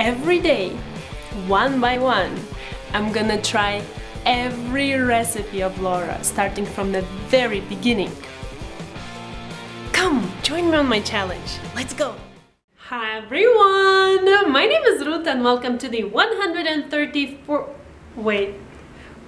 every day, one by one, I'm gonna try every recipe of Laura, starting from the very beginning. Come, join me on my challenge. Let's go! Hi everyone! My name is Ruta and welcome to the 134... Wait,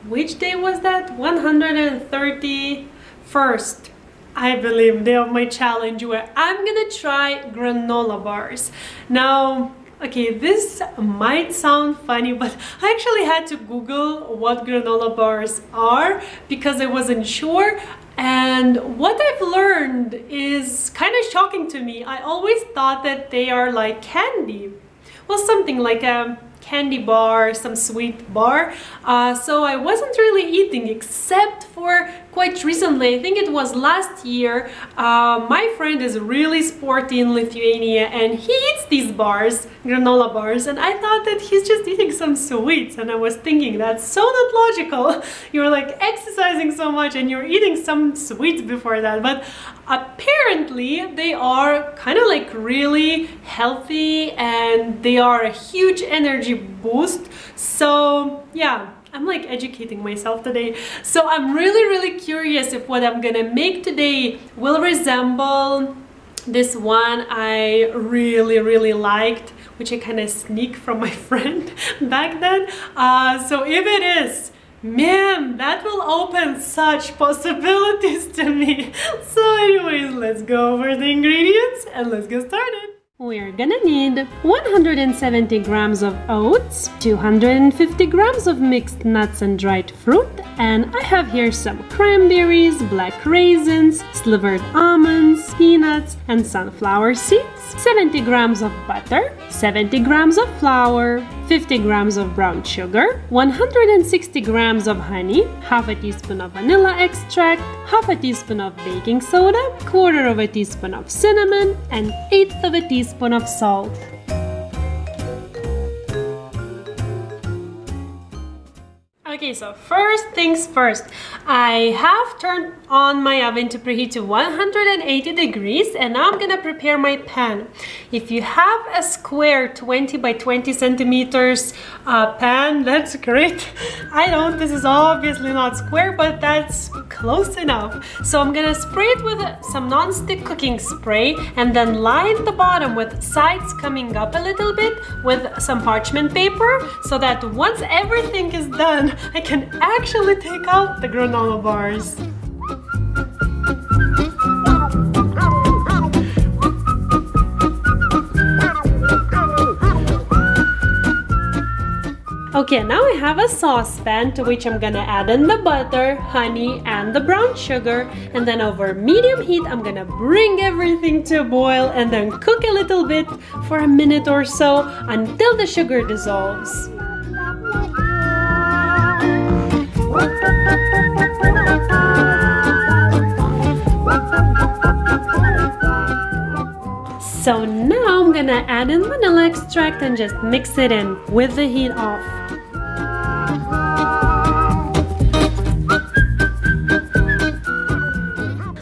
which day was that? 131st, I believe, day of my challenge where I'm gonna try granola bars. Now, okay, this might sound funny, but I actually had to Google what granola bars are because I wasn't sure. And what I've learned is kind of shocking to me. I always thought that they are like candy. Well, something like a candy bar, some sweet bar. So I wasn't really eating except for quite recently. I think it was last year. My friend is really sporty in Lithuania and he eats these bars, granola bars, and I thought that he's just eating some sweets, and I was thinking that's so not logical. You're like exercising so much and you're eating some sweets before that, but apparently they are kind of like really healthy and they are a huge energy boost. So yeah, I'm like educating myself today. So I'm really curious if what I'm gonna make today will resemble this one I really liked, which I kind of sneaked from my friend back then. So if it is, man, that will open such possibilities to me. So anyways, let's go over the ingredients and let's get started. We're gonna need 170 grams of oats, 250 grams of mixed nuts and dried fruit, and I have here some cranberries, black raisins, slivered almonds, peanuts, and sunflower seeds, 70 grams of butter, 70 grams of flour, 50 grams of brown sugar, 160 grams of honey, half a teaspoon of vanilla extract, half a teaspoon of baking soda, quarter of a teaspoon of cinnamon, and eighth of a teaspoon of salt. Okay, so first things first, I have turned on my oven to preheat to 180 degrees and now I'm gonna prepare my pan. If you have a square 20 by 20 centimeters pan, that's great. I don't, this is obviously not square, but that's close enough. So I'm gonna spray it with some non-stick cooking spray and then line the bottom with sides coming up a little bit with some parchment paper so that once everything is done, I can actually take out the granola bars. Okay, now I have a saucepan to which I'm gonna add in the butter, honey, and the brown sugar, and then over medium heat I'm gonna bring everything to a boil and then cook a little bit for a minute or so until the sugar dissolves. So now I'm gonna add in vanilla extract and just mix it in with the heat off.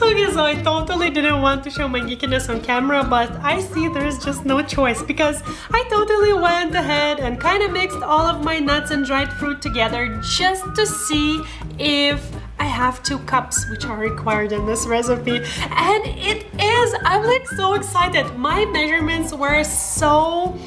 Okay, so I totally didn't want to show my geekiness on camera, but I see there's just no choice because I totally went ahead and kind of mixed all of my nuts and dried fruit together just to see if I have 2 cups, which are required in this recipe, and it is. I'm like so excited. My measurements were so,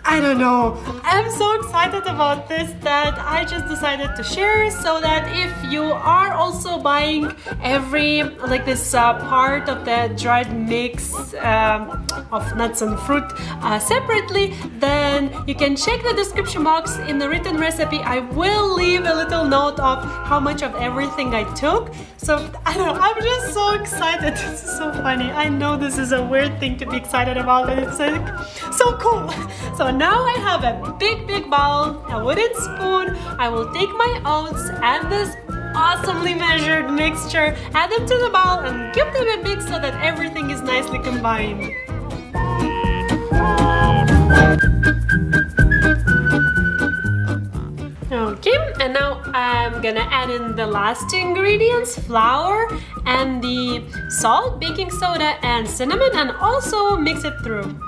I don't know, I'm so excited about this that I just decided to share so that if you are also buying every, like this part of the dried mix of nuts and fruit separately, then you can check the description box in the written recipe. I will leave a little note of how much of everything I took. So I don't know, I'm just so excited. This is so funny. I know this is a weird thing to be excited about, but it's like so cool. So now I have a big bowl, a wooden spoon. I will take my oats and this awesomely measured mixture, add them to the bowl and give them a mix so that everything is nicely combined. Okay, and now I'm gonna add in the last 2 ingredients, flour and the salt, baking soda and cinnamon, and also mix it through.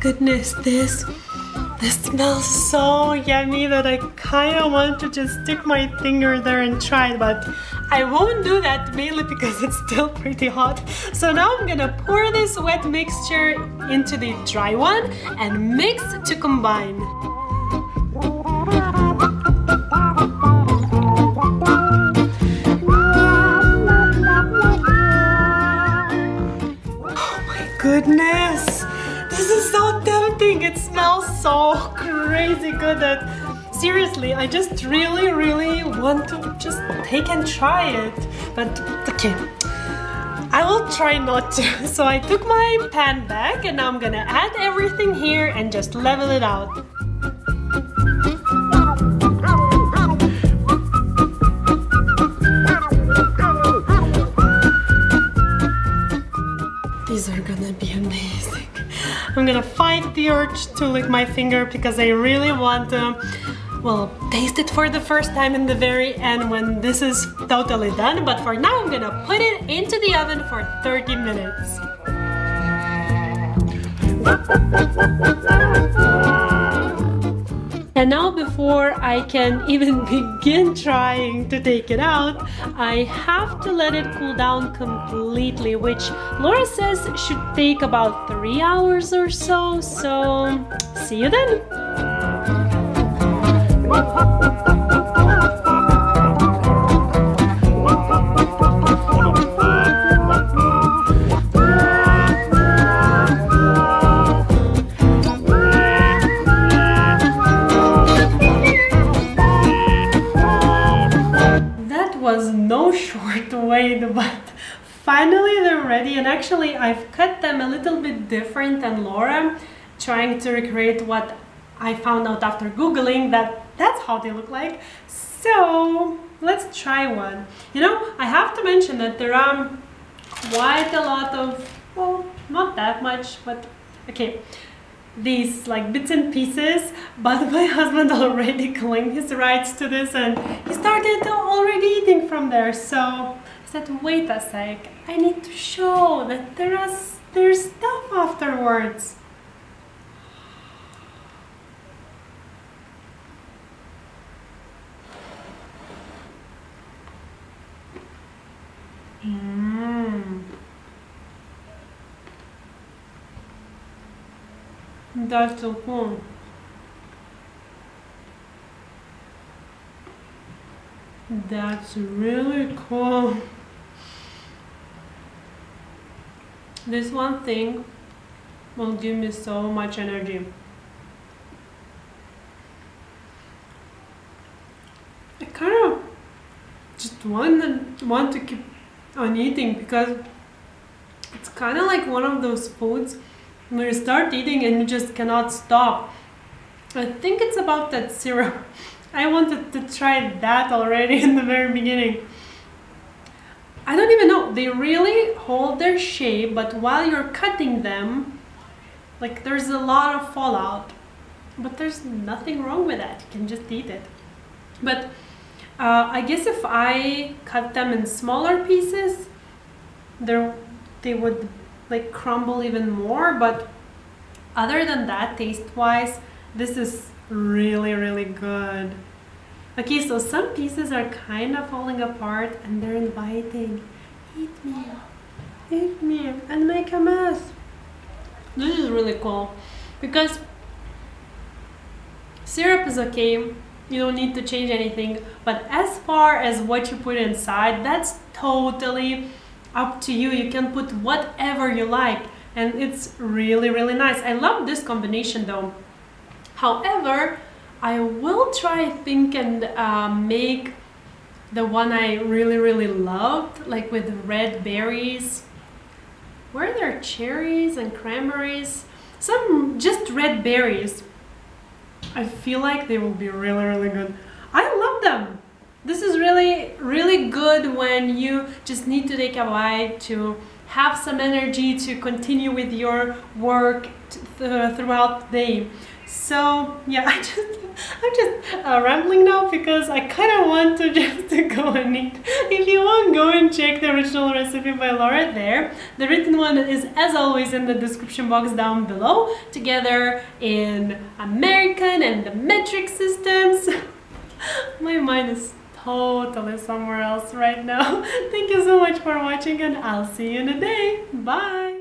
goodness, this smells so yummy that I kind of want to just stick my finger there and try it, but I won't do that mainly because it's still pretty hot. So now I'm gonna pour this wet mixture into the dry one and mix to combine. Oh my goodness! This is so tempting. It smells so crazy good that seriously, I just really want to just take and try it. But okay, I will try not to. So I took my pan back and now I'm gonna add everything here and just level it out. These are gonna be amazing. I'm gonna fight the urge to lick my finger because I really want to, well, taste it for the first time in the very end when this is totally done. But for now, I'm gonna put it into the oven for 30 minutes. And now before I can even begin trying to take it out, I have to let it cool down completely, which Laura says should take about 3 hours or so. So, see you then! Was no short wait, but finally they're ready. And actually I've cut them a little bit different than Laura, trying to recreate what I found out after googling that's how they look like. So let's try one. You know, I have to mention that there are quite a lot of, well, not that much, but okay, these like bits and pieces, but my husband already claimed his rights to this and he started already eating from there. So I said, wait a sec, I need to show that there's stuff afterwards. That's so cool. That's really cool. This one thing will give me so much energy. I kind of just want to keep on eating because it's kind of like one of those foods when you start eating and you just cannot stop. I think it's about that syrup. I wanted to try that already in the very beginning. I don't even know, they really hold their shape, but while you're cutting them, like there's a lot of fallout. But there's nothing wrong with that, you can just eat it. But I guess if I cut them in smaller pieces, they would like crumble even more. But other than that, taste-wise, this is really good. Okay, so some pieces are kind of falling apart and they're inviting. Eat me, and make a mess. This is really cool because syrup is okay, you don't need to change anything, but as far as what you put inside, that's totally up to you. You can put whatever you like and it's really nice. I love this combination though. However, I will try, I think, and make the one I really loved, like with red berries. Were there cherries and cranberries? Some just red berries. I feel like they will be really good. I love them. This is really good when you just need to take a bite to have some energy to continue with your work throughout the day. So yeah, I'm just rambling now because I kind of want to just go and eat. If you want, go and check the original recipe by Laura there. The written one is, as always, in the description box down below, together in American and the metric systems. My mind is totally somewhere else right now. Thank you so much for watching, and I'll see you in a day. Bye!